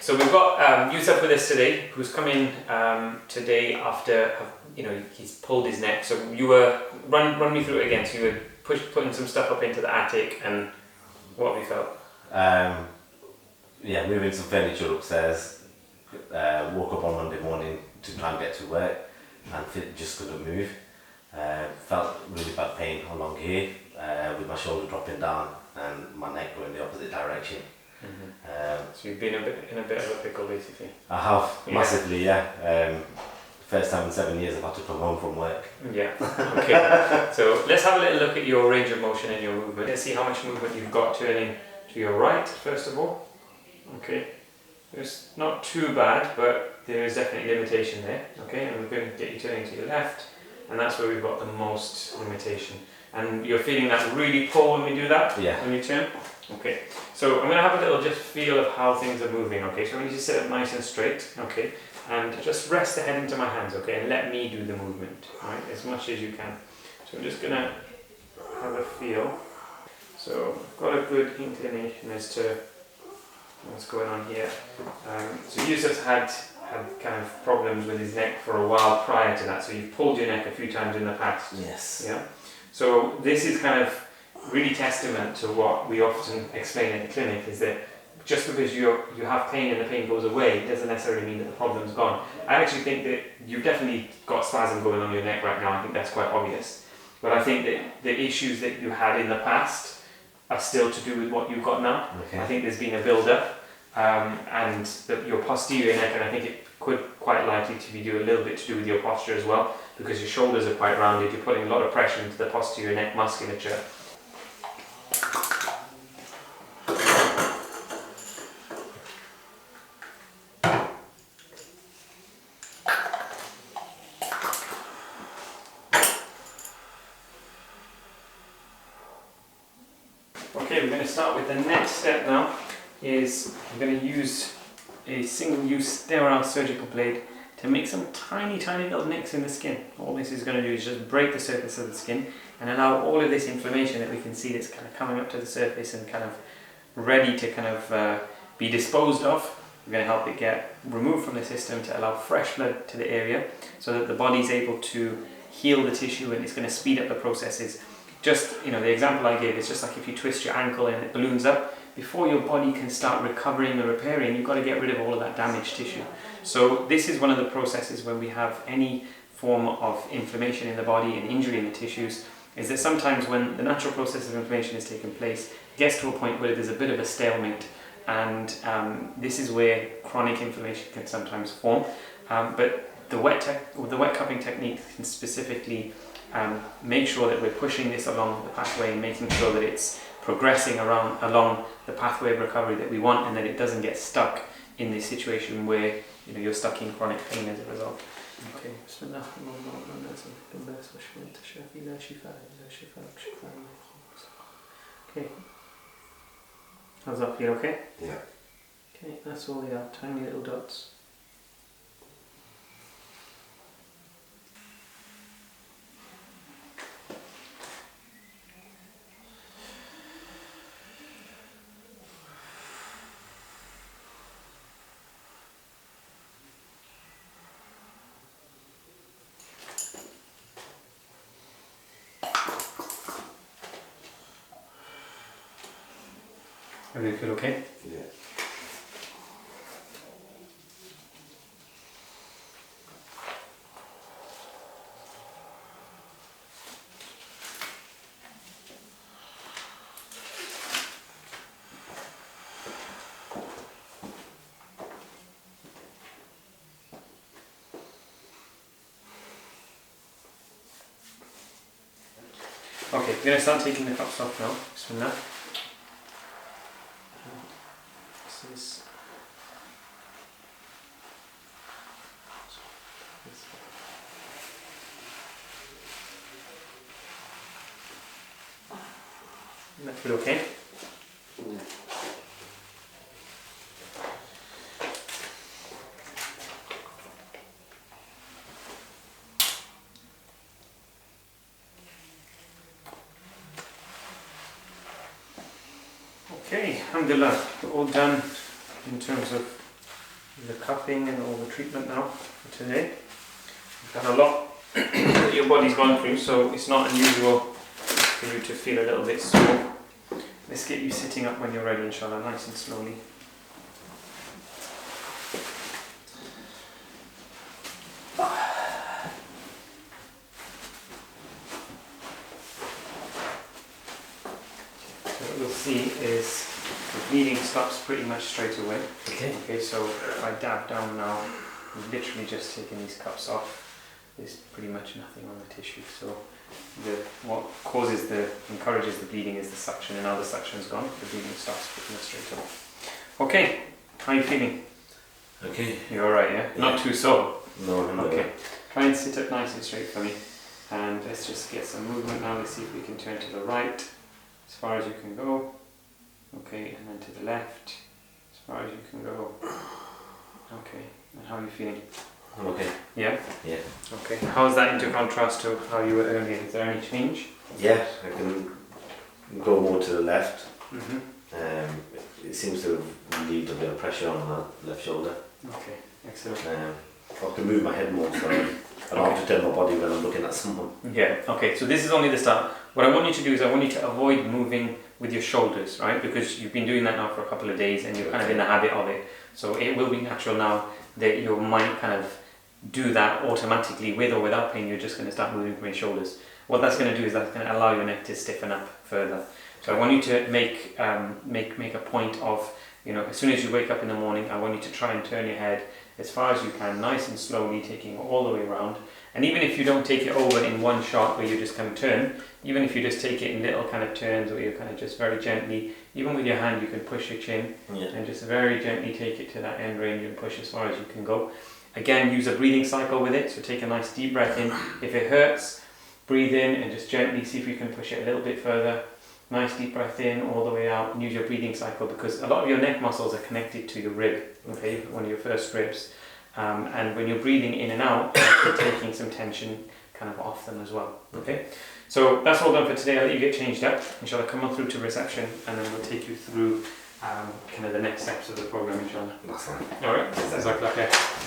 So we've got Yusuf with us today, who's come in today after, he's pulled his neck. So you were, run me through it again. So you were putting some stuff up into the attic, and what have you felt? Moving some furniture upstairs. Woke up on Monday morning to try and get to work, and just couldn't move. Felt really bad pain along here, with my shoulder dropping down and my neck going the opposite direction. So you've been in a bit of a pickle, basically. I have, massively, yeah. First time in 7 years I've had to come home from work. Yeah, okay. So let's have a little look at your range of motion and your movement. Let's see how much movement you've got turning to your right, first of all. Okay. It's not too bad, but there is definitely limitation there. Okay, and we're going to get you turning to your left, and that's where we've got the most limitation. And you're feeling that really pull when we do that? Yeah. When you turn? Okay. So I'm going to have a little just feel of how things are moving, okay? So I need you to sit up nice and straight, okay? And just rest the head into my hands, okay? And let me do the movement, right? As much as you can. So I'm just going to have a feel. So I've got a good inclination as to what's going on here. So Yusuf's had kind of problems with his neck for a while prior to that. So you've pulled your neck a few times in the past. Yes. Yeah. So this is kind of really testament to what we often explain at the clinic, is that just because you have pain and the pain goes away, it doesn't necessarily mean that the problem's gone. I actually think that you've definitely got spasm going on your neck right now. I think that's quite obvious. But I think that the issues that you had in the past are still to do with what you've got now. Okay. I think there's been a build-up, and your posterior neck, and I think it could quite likely to be a little bit to do with your posture as well, because your shoulders are quite rounded. You're putting a lot of pressure into the posterior neck musculature. Okay, we're going to start with the next step now. I'm going to use a single-use sterile surgical blade to make some tiny little nicks in the skin. All this is going to do is just break the surface of the skin and allow all of this inflammation that we can see that's kind of coming up to the surface and kind of ready to kind of be disposed of. We're going to help it get removed from the system to allow fresh blood to the area so that the body's able to heal the tissue, and it's going to speed up the processes. Just, the example I gave is just like if you twist your ankle and it balloons up, before your body can start recovering and repairing, you've got to get rid of all of that damaged tissue. So this is one of the processes when we have any form of inflammation in the body and injury in the tissues, is that sometimes when the natural process of inflammation is taking place, it gets to a point where there's a bit of a stalemate, and this is where chronic inflammation can sometimes form. But the wet cupping technique can specifically make sure that we're pushing this along the pathway and making sure that it's progressing along the pathway of recovery that we want, and that it doesn't get stuck in this situation where you're stuck in chronic pain as a result. Okay. Okay. How's that feel? Okay? Yeah. Okay, that's all they are, tiny little dots. Everything feel okay? Yeah. Okay, we're going to start taking the cups off now. Bismillah. This is that feel okay? Yeah. Okay, alhamdulillah, we're all done in terms of the cupping and all the treatment now for today. We've done a lot that your body's gone through, so it's not unusual for you to feel a little bit sore. Let's get you sitting up when you're ready, inshallah, nice and slowly. So what you'll see is the bleeding stops pretty much straight away. Okay, so if I dab down now, I'm literally just taking these cups off. There's pretty much nothing on the tissue. So what encourages the bleeding is the suction, and now the suction's gone, the bleeding stops pretty much straight away. Okay, how are you feeling? Okay. You're alright, yeah? Not too sore? No, Okay. Try and sit up nice and straight for me. And let's just get some movement now. Let's see if we can turn to the right as far as you can go. Okay, and then to the left as far as you can go. Okay, and how are you feeling? I'm okay. Yeah? Yeah. Okay. How is that into contrast to how you were earlier? Is there any change? Yeah, I can go more to the left. Mm-hmm. It seems to have relieved a bit of pressure on my left shoulder. Okay, excellent. I can move my head more, so I don't have to turn my body when I'm looking at someone. Yeah, okay, so this is only the start. What I want you to do is I want you to avoid moving with your shoulders, right? Because you've been doing that now for a couple of days and you're kind of in the habit of it. So it will be natural now that your mind kind of do that automatically with or without pain. You're just going to start moving from your shoulders. What that's going to do is that's going to allow your neck to stiffen up further. So I want you to make a point of, as soon as you wake up in the morning, I want you to try and turn your head as far as you can, nice and slowly, taking it all the way around. And even if you don't take it over in one shot where you just kind of turn, even if you just take it in little kind of turns where you kind of just very gently, even with your hand you can push your chin and just very gently take it to that end range and push as far as you can go. Again, use a breathing cycle with it, so take a nice deep breath in. If it hurts, breathe in and just gently see if you can push it a little bit further. Nice deep breath in all the way out and use your breathing cycle, because a lot of your neck muscles are connected to your rib, okay, one of your first ribs. And when you're breathing in and out, you're taking some tension kind of off them as well, okay? So that's all done for today. I'll let you get changed up. Inshallah, come on through to reception and then we'll take you through kind of the next steps of the program, inshallah. That's fine. Alright, jazakallah khair.